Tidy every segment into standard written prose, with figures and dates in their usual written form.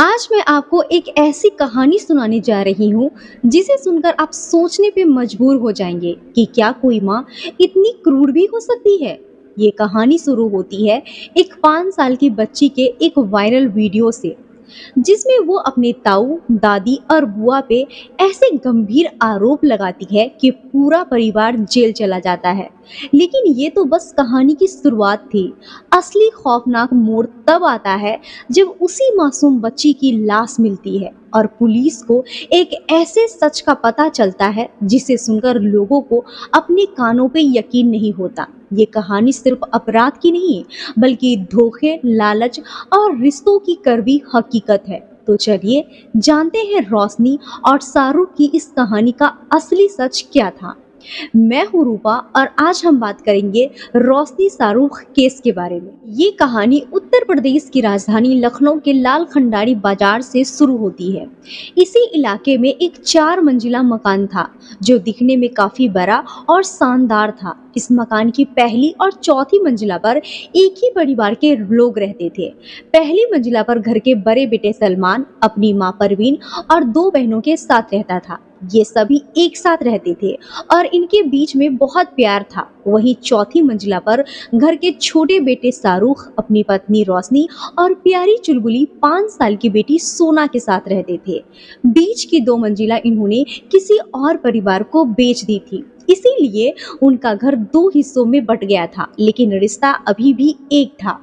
आज मैं आपको एक ऐसी कहानी सुनाने जा रही हूँ जिसे सुनकर आप सोचने पे मजबूर हो जाएंगे कि क्या कोई माँ इतनी क्रूर भी हो सकती है। ये कहानी शुरू होती है एक 5 साल की बच्ची के एक वायरल वीडियो से, जिसमें वो अपने ताऊ, दादी और बुआ पे ऐसे गंभीर आरोप लगाती है कि पूरा परिवार जेल चला जाता है। लेकिन ये तो बस कहानी की शुरुआत थी। असली खौफनाक मोड़ तब आता है जब उसी मासूम बच्ची की लाश मिलती है और पुलिस को एक ऐसे सच का पता चलता है जिसे सुनकर लोगों को अपने कानों पे यकीन नहीं होता। ये कहानी सिर्फ अपराध की नहीं, बल्कि धोखे, लालच और रिश्तों की कड़वी हकीकत है। तो चलिए जानते हैं रोशनी और शाहरुख की इस कहानी का असली सच क्या था। मैं हूँ रूपा और आज हम बात करेंगे रोशनी शाहरुख केस के बारे में। ये कहानी उत्तर प्रदेश की राजधानी लखनऊ के लाल खंडारी बाजार से शुरू होती है। इसी इलाके में एक 4 मंजिला मकान था जो दिखने में काफी बड़ा और शानदार था। इस मकान की पहली और चौथी मंजिला पर एक ही परिवार के लोग रहते थे। पहली मंजिला पर घर के बड़े बेटे सलमान अपनी माँ परवीन और 2 बहनों के साथ रहता था। ये सभी एक साथ रहते थे और इनके बीच में बहुत प्यार था। वहीं चौथी मंजिला पर घर के छोटे बेटे शाहरुख अपनी पत्नी रोशनी और प्यारी चुलबुली 5 साल की बेटी सोना के साथ रहते थे। बीच की 2 मंजिला इन्होंने किसी और परिवार को बेच दी थी, इसीलिए उनका घर 2 हिस्सों में बट गया था, लेकिन रिश्ता अभी भी एक था।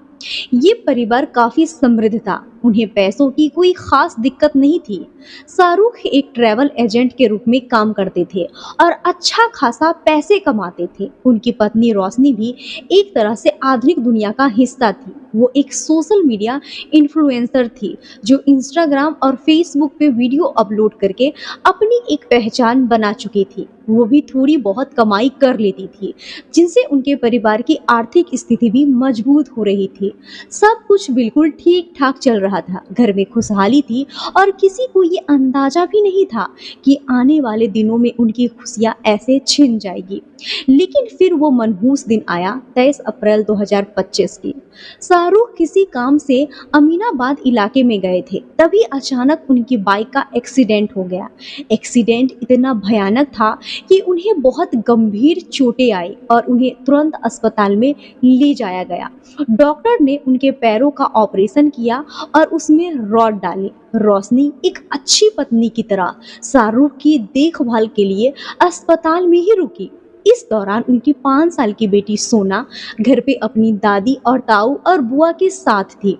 ये परिवार काफी समृद्ध था, उन्हें पैसों की कोई खास दिक्कत नहीं थी। शाहरुख एक ट्रैवल एजेंट के रूप में काम करते थे और अच्छा खासा पैसे कमाते थे। उनकी पत्नी रोशनी भी एक तरह से आधुनिक दुनिया का हिस्सा थी। वो एक सोशल मीडिया इन्फ्लुएंसर थी जो इंस्टाग्राम और फेसबुक पे वीडियो अपलोड करके अपनी एक पहचान बना चुकी थी। वो भी थोड़ी बहुत कमाई कर लेती थी, जिनसे उनके परिवार की आर्थिक स्थिति भी मजबूत हो रही थी। सब कुछ बिल्कुल ठीक ठाक चल रहा था, घर में खुशहाली थी और किसी को ये अंदाजा भी नहीं था कि आने वाले दिनों में उनकी खुशियां ऐसे छिन जाएगी। लेकिन फिर वो मनहूस दिन आया, 23 अप्रैल 2025 की। शाहरुख किसी काम से अमीनाबाद इलाके में गए थे, तभी अचानक उनकी बाइक का एक्सीडेंट हो गया। एक्सीडेंट इतना भयानक था कि उन्हें बहुत गंभीर चोटें आई और उन्हें तुरंत अस्पताल में ले जाया गया। डॉक्टर ने उनके पैरों का ऑपरेशन किया और उसमें रॉड डाली। रोशनी एक अच्छी पत्नी की तरह शाहरुख की देखभाल के लिए अस्पताल में ही रुकी। इस दौरान उनकी 5 साल की बेटी सोना घर पे अपनी दादी और ताऊ और बुआ के साथ थी।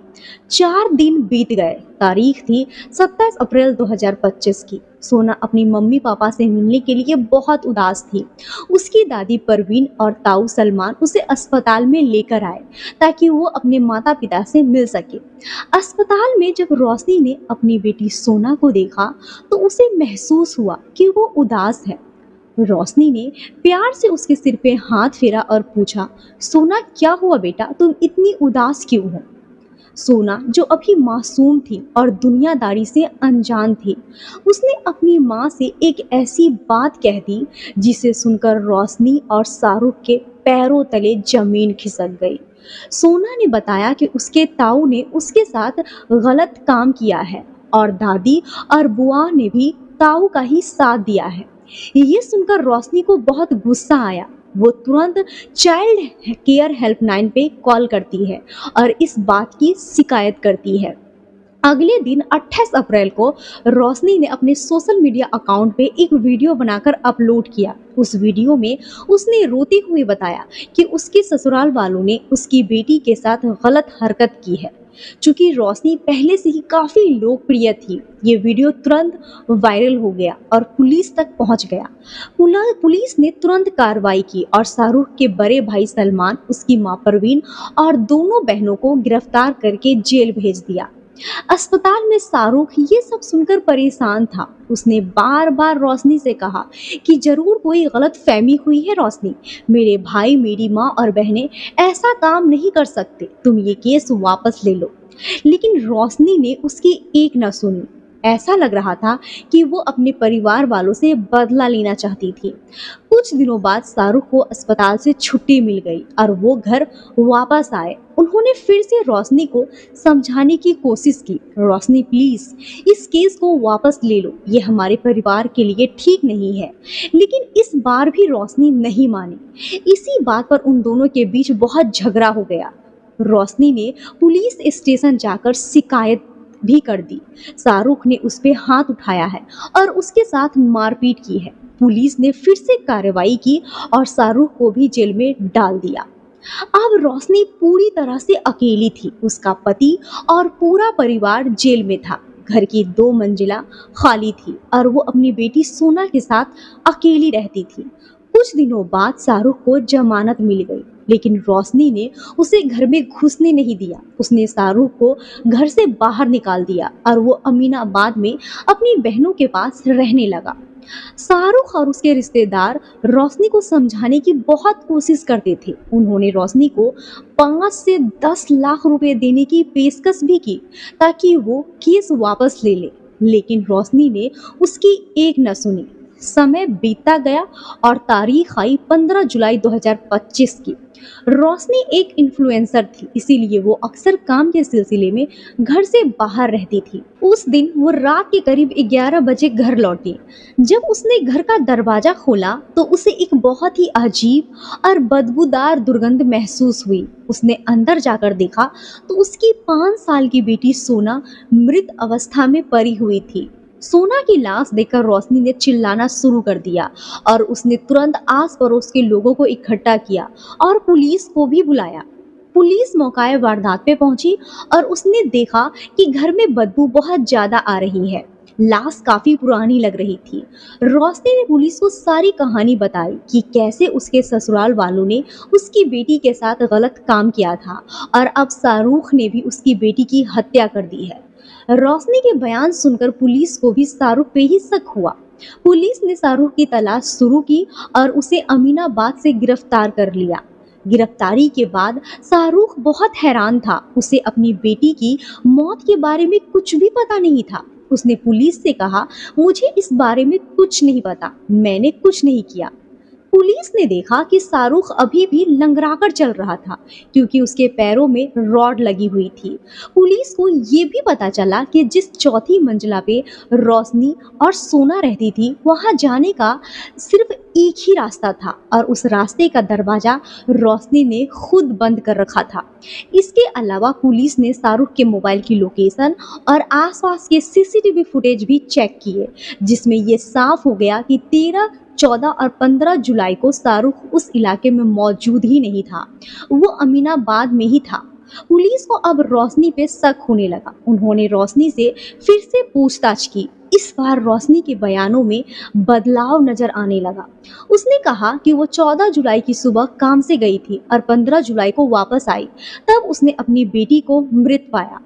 4 दिन बीत गए। तारीख थी 27 अप्रैल 2025 की। सोना अपनी मम्मी पापा से मिलने के लिए बहुत उदास थी। उसकी दादी परवीन और ताऊ सलमान उसे अस्पताल में लेकर आए ताकि वो अपने माता पिता से मिल सके। अस्पताल में जब रोशनी ने अपनी बेटी सोना को देखा तो उसे महसूस हुआ कि वो उदास है। रोशनी ने प्यार से उसके सिर पे हाथ फेरा और पूछा, सोना क्या हुआ बेटा, तुम इतनी उदास क्यों हो? सोना, जो अभी मासूम थी और दुनियादारी से अनजान थी, उसने अपनी माँ से एक ऐसी बात कह दी जिसे सुनकर रोशनी और शाहरुख के पैरों तले जमीन खिसक गई। सोना ने बताया कि उसके ताऊ ने उसके साथ गलत काम किया है और दादी और बुआ ने भी ताऊ का ही साथ दिया है। ये सुनकर रोशनी को बहुत गुस्सा आया। वो तुरंत चाइल्ड केयर हेल्पलाइन पे कॉल करती है और इस बात की शिकायत करती है। अगले दिन 28 अप्रैल को रोशनी ने अपने सोशल मीडिया अकाउंट पे एक वीडियो बनाकर अपलोड किया। उस वीडियो में उसने रोते हुए बताया कि उसके ससुराल वालों ने उसकी बेटी के साथ गलत हरकत की है। चूंकि रोशनी पहले से ही काफी लोकप्रिय थी, ये वीडियो तुरंत वायरल हो गया और पुलिस तक पहुंच गया। पुलिस ने तुरंत कार्रवाई की और शाहरुख के बड़े भाई सलमान, उसकी मां परवीन और 2 बहनों को गिरफ्तार करके जेल भेज दिया। अस्पताल में शाहरुख ये सब सुनकर परेशान था। उसने बार बार रोशनी से कहा कि जरूर कोई गलत फहमी हुई है रोशनी, मेरे भाई, मेरी माँ और बहनें ऐसा काम नहीं कर सकते, तुम ये केस वापस ले लो। लेकिन रोशनी ने उसकी एक न सुनी। ऐसा लग रहा था कि वो अपने परिवार वालों से बदला लेना चाहती थी। कुछ दिनों बाद शाहरुख को अस्पताल से छुट्टी मिल गई और वो घर वापस आए। उन्होंने फिर से रोशनी को समझाने की कोशिश की, रोशनी प्लीज इस केस को वापस ले लो, ये हमारे परिवार के लिए ठीक नहीं है। लेकिन इस बार भी रोशनी नहीं मानी। इसी बात पर उन दोनों के बीच बहुत झगड़ा हो गया। रोशनी ने पुलिस स्टेशन जाकर शिकायत भी कर दी। शाहरुख ने उस पे हाथ उठाया है और उसके साथ मारपीट की है। पुलिस ने फिर से कार्रवाई की और शाहरुख को भी जेल में डाल दिया। अब रोशनी पूरी तरह से अकेली थी। उसका पति और पूरा परिवार जेल में था। घर की 2 मंजिला खाली थी और वो अपनी बेटी सोना के साथ अकेली रहती थी। कुछ दिनों बाद शाहरुख को जमानत मिल गई, लेकिन रोशनी ने उसे घर में घुसने नहीं दिया। उसने शाहरुख को घर से बाहर निकाल दिया और वो अमीनाबाद में अपनी बहनों के पास रहने लगा। शाहरुख और उसके रिश्तेदार रोशनी को समझाने की बहुत कोशिश करते थे। उन्होंने रोशनी को 5 से 10 लाख रुपए देने की पेशकश भी की ताकि वो केस वापस ले ले, लेकिन रोशनी ने उसकी एक न सुनी। समय बीतता गया और तारीख आई 15 जुलाई 2025 की। रोशनी एक इन्फ्लुएंसर थी, इसीलिए वो अक्सर काम के सिलसिले में घर से बाहर रहती थी। उस दिन वो रात के करीब 11 बजे घर लौटी। जब उसने घर का दरवाजा खोला तो उसे एक बहुत ही अजीब और बदबूदार दुर्गंध महसूस हुई। उसने अंदर जाकर देखा तो उसकी 5 साल की बेटी सोना मृत अवस्था में पड़ी हुई थी। सोना की लाश देखकर रोशनी ने चिल्लाना शुरू कर दिया और उसने तुरंत आस पड़ोस के लोगों को इकट्ठा किया और पुलिस को भी बुलाया। पुलिस मौके वारदात पे पहुंची और उसने देखा कि घर में बदबू बहुत ज्यादा आ रही है। लाश काफी पुरानी लग रही थी। रोशनी ने पुलिस को सारी कहानी बताई कि कैसे उसके ससुराल वालों ने उसकी बेटी के साथ गलत काम किया था और अब शाहरुख ने भी उसकी बेटी की हत्या कर दी है। रोशनी के बयान सुनकर पुलिस को भी शाहरुख पे ही शक हुआ। पुलिस ने शाहरुख की तलाश शुरू की और उसे अमीनाबाद से गिरफ्तार कर लिया। गिरफ्तारी के बाद शाहरुख बहुत हैरान था। उसे अपनी बेटी की मौत के बारे में कुछ भी पता नहीं था। उसने पुलिस से कहा, मुझे इस बारे में कुछ नहीं पता, मैंने कुछ नहीं किया। पुलिस ने देखा कि शाहरुख अभी भी लंगड़ाकर चल रहा था क्योंकि उसके पैरों में रॉड लगी हुई थी। पुलिस को ये भी पता चला कि जिस 4 मंजिला पे रोशनी और सोना रहती थी वहां जाने का सिर्फ एक ही रास्ता था और उस रास्ते का दरवाजा रोशनी ने खुद बंद कर रखा था। इसके अलावा पुलिस ने शाहरुख के मोबाइल की लोकेशन और आसपास के सीसीटीवी फुटेज भी चेक किए, जिसमें ये साफ हो गया कि 13, 14 और 15 जुलाई को शाहरुख उस इलाके में मौजूद ही नहीं था। वो अमीनाबाद में ही था। पुलिस को अब रोशनी पे शक होने लगा। उन्होंने रोशनी से फिर से पूछताछ की। इस बार रोशनी के बयानों में बदलाव नजर आने लगा। उसने कहा कि वो 14 जुलाई की सुबह काम से गई थी और 15 जुलाई को वापस आई। तब उसने अपनी बेटी को मृत पाया।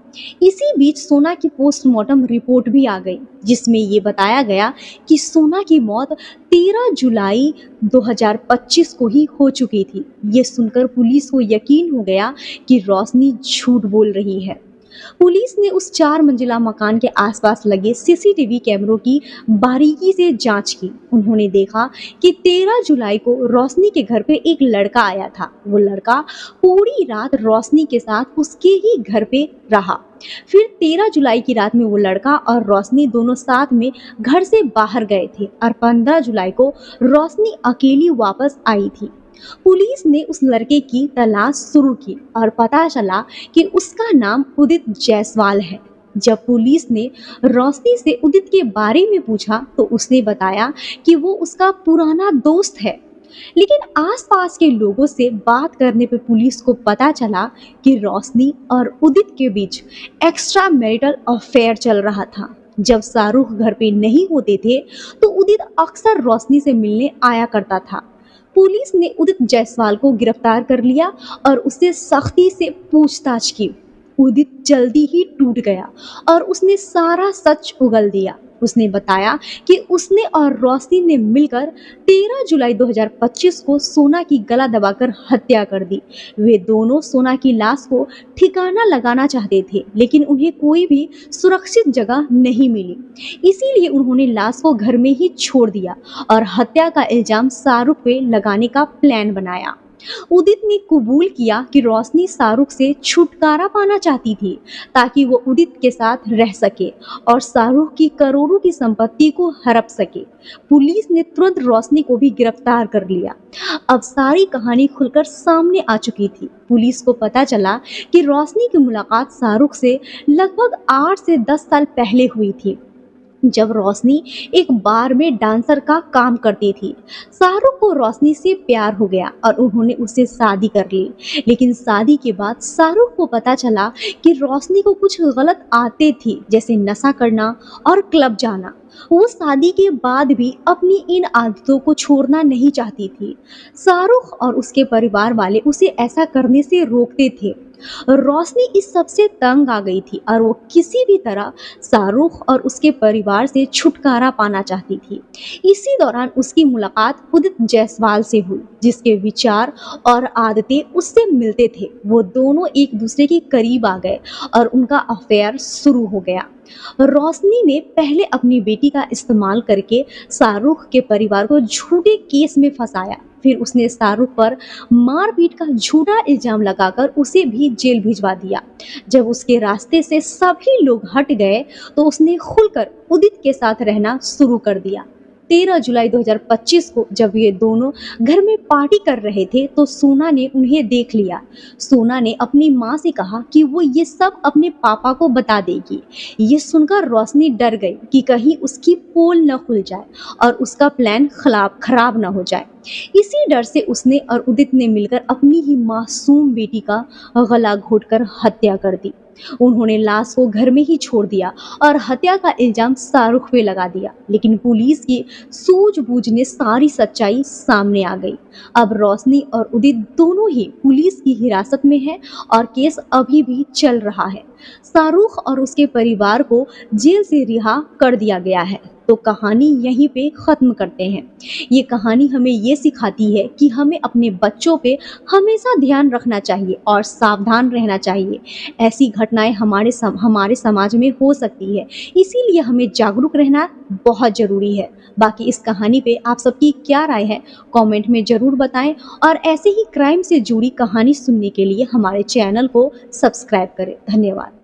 इसी बीच सोना की पोस्टमार्टम रिपोर्ट भी आ गई, जिसमें ये बताया गया कि सोना की मौत 13 जुलाई 2025 को ही हो चुकी थी। ये सुनकर पुलिस को यकीन हो गया कि रोशनी झूठ बोल रही है। पुलिस ने उस 4 मंजिला मकान के आसपास लगे सीसीटीवी कैमरों की बारीकी से जांच की। उन्होंने देखा कि 13 जुलाई को रोशनी के घर पे एक लड़का आया था। वो लड़का पूरी रात रोशनी के साथ उसके ही घर पे रहा। फिर 13 जुलाई की रात में वो लड़का और रोशनी दोनों साथ में घर से बाहर गए थे और 15 जुलाई को रोशनी अकेली वापस आई थी। पुलिस ने उस लड़के की तलाश शुरू की और पता चला कि उसका नाम उदित जायसवाल है। जब पुलिस ने रोशनी से उदित के बारे में पूछा तो उसने बताया कि वो उसका पुराना दोस्त है। लेकिन आसपास के लोगों से बात करने पे पुलिस को पता चला कि रोशनी और उदित के बीच एक्स्ट्रा मैरिटल अफेयर चल रहा था। जब शाहरुख घर पे नहीं होते थे तो उदित अक्सर रोशनी से मिलने आया करता था। पुलिस ने उदित जायसवाल को गिरफ्तार कर लिया और उससे सख्ती से पूछताछ की। उदित जल्दी ही टूट गया और उसने सारा सच उगल दिया। उसने बताया कि उसने और रोशनी ने मिलकर 13 जुलाई 2025 को सोना की गला दबाकर हत्या कर दी। वे दोनों सोना की लाश को ठिकाना लगाना चाहते थे, लेकिन उन्हें कोई भी सुरक्षित जगह नहीं मिली। इसीलिए उन्होंने लाश को घर में ही छोड़ दिया और हत्या का इल्जाम शाहरुख पे लगाने का प्लान बनाया। उदित ने कबूल किया कि रोशनी शाहरुख से छुटकारा पाना चाहती थी, ताकि वो उदित के साथ रह सके और शाहरुख की करोड़ों की संपत्ति को हड़प सके। पुलिस ने तुरंत रोशनी को भी गिरफ्तार कर लिया। अब सारी कहानी खुलकर सामने आ चुकी थी। पुलिस को पता चला कि रोशनी की मुलाकात शाहरुख से लगभग 8 से 10 साल पहले हुई थी, जब रोशनी एक बार में डांसर का काम करती थी। शाहरुख को रोशनी से प्यार हो गया और उन्होंने उससे शादी कर ली। लेकिन शादी के बाद शाहरुख को पता चला कि रोशनी को कुछ गलत आदतें थी, जैसे नशा करना और क्लब जाना। वो शादी के बाद भी अपनी इन आदतों को छोड़ना नहीं चाहती थी। शाहरुख और उसके परिवार वाले उसे ऐसा करने से रोकते थे। रोशनी इस सब से तंग आ गई थी और वो किसी भी तरह शाहरुख और उसके परिवार से छुटकारा पाना चाहती थी। इसी दौरान उसकी मुलाकात उदित जायसवाल से हुई, जिसके विचार और आदतें उससे मिलते थे। वो दोनों एक दूसरे के करीब आ गए और उनका अफेयर शुरू हो गया। रोशनी ने पहले अपनी बेटी का इस्तेमाल करके शाहरुख के परिवार को झूठे केस में फंसाया। फिर उसने शाहरुख पर मारपीट का झूठा इल्जाम लगाकर उसे भी जेल भिजवा दिया। जब उसके रास्ते से सभी लोग हट गए, तो उसने खुलकर उदित के साथ रहना शुरू कर दिया। 13 जुलाई 2025 को जब ये दोनों घर में पार्टी कर रहे थे, तो सोना ने उन्हें देख लिया। सोना ने अपनी माँ से कहा कि वो ये सब अपने पापा को बता देगी। ये सुनकर रोशनी डर गई कि कहीं उसकी पोल न खुल जाए और उसका प्लान खराब न हो जाए। इसी डर से उसने और उदित ने मिलकर अपनी ही मासूम बेटी का गला घोटकर हत्या कर दी। उन्होंने लाश को घर में ही छोड़ दिया और हत्या का इल्जाम शाहरुख पे लगा दिया। लेकिन पुलिस की सूझबूझ ने सारी सच्चाई सामने आ गई। अब रोशनी और उदित दोनों ही पुलिस की हिरासत में हैं और केस अभी भी चल रहा है। शाहरुख और उसके परिवार को जेल से रिहा कर दिया गया है। तो कहानी यहीं पे ख़त्म करते हैं। ये कहानी हमें ये सिखाती है कि हमें अपने बच्चों पे हमेशा ध्यान रखना चाहिए और सावधान रहना चाहिए। ऐसी घटनाएं हमारे समाज में हो सकती है, इसीलिए हमें जागरूक रहना बहुत ज़रूरी है। बाकी इस कहानी पे आप सबकी क्या राय है, कमेंट में ज़रूर बताएं और ऐसे ही क्राइम से जुड़ी कहानी सुनने के लिए हमारे चैनल को सब्सक्राइब करें। धन्यवाद।